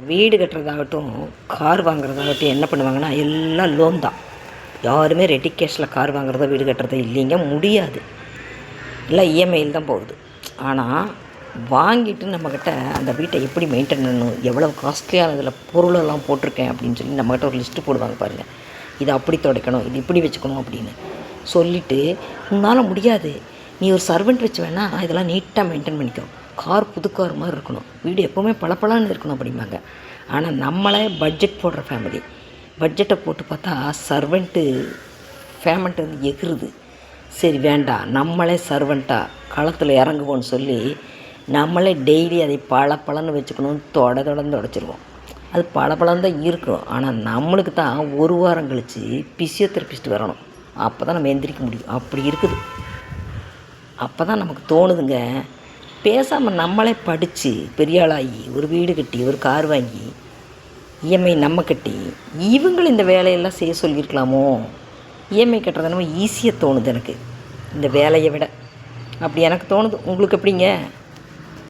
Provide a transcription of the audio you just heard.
வீடு கட்டுறதாகட்டும், கார் வாங்குறதாகட்டும் என்ன பண்ணுவாங்கன்னா, எல்லாம் லோன் தான். யாருமே ரெடி கேஷில் கார் வாங்குறதோ வீடு கட்டுறதோ இல்லைங்க, முடியாது. எல்லாம் இஎம்ஐயில் தான் போகுது. ஆனால் வாங்கிட்டு நம்மக்கிட்ட அந்த வீட்டை எப்படி மெயின்டைன் பண்ணணும், எவ்வளோ காஸ்ட்லியானதில் பொருளெல்லாம் போட்டிருக்கேன் அப்படின்னு சொல்லி நம்மக்கிட்ட ஒரு லிஸ்ட்டு போடுவாங்க பாருங்கள். இதை அப்படி துடைக்கணும், இது இப்படி வச்சுக்கணும் அப்படின்னு சொல்லிவிட்டு, உன்னால் முடியாது, நீ ஒரு சர்வெண்ட் வச்சு வேணால் இதெல்லாம் நீட்டாக மெயின்டைன் பண்ணிக்கோ, கார் புது கார் மாதிரி இருக்கணும், வீடு எப்போவுமே பளபளன்னு இருக்கணும் அப்படிம்பாங்க. ஆனால் நம்மளே பட்ஜெட் போடுற ஃபேமிலி, பட்ஜெட்டை போட்டு பார்த்தா சர்வெண்ட்டு ஃபேமெண்ட்டு வந்து எகிருது. சரி வேண்டாம், நம்மளே சர்வெண்ட்டாக களத்தில் இறங்குவோன்னு சொல்லி நம்மளே டெய்லி அதை பளபளன்னு வச்சுக்கணும், தொடர்ந்து உடச்சிருவோம். அது பளபளன்னு தான் இருக்கும். ஆனால் நம்மளுக்கு தான் ஒரு வாரம் கழித்து பிசியோதெரபிஸ்ட் வரணும், அப்போ தான் நம்ம எந்திரிக்க முடியும். அப்படி இருக்குது. அப்போ தான் நமக்கு தோணுதுங்க, பேசாமல் நம்மளே படித்து பெரிய ஆளாகி ஒரு வீடு கட்டி ஒரு கார் வாங்கி இஎம்ஐ நம்ம கட்டி இவங்களும் இந்த வேலையெல்லாம் செய்ய சொல்லியிருக்கலாமோ. இஎம்ஐ கட்டுறது நம்ம ஈஸியாக தோணுது எனக்கு இந்த வேலையை விட. அப்படி எனக்கு தோணுது. உங்களுக்கு எப்படிங்க?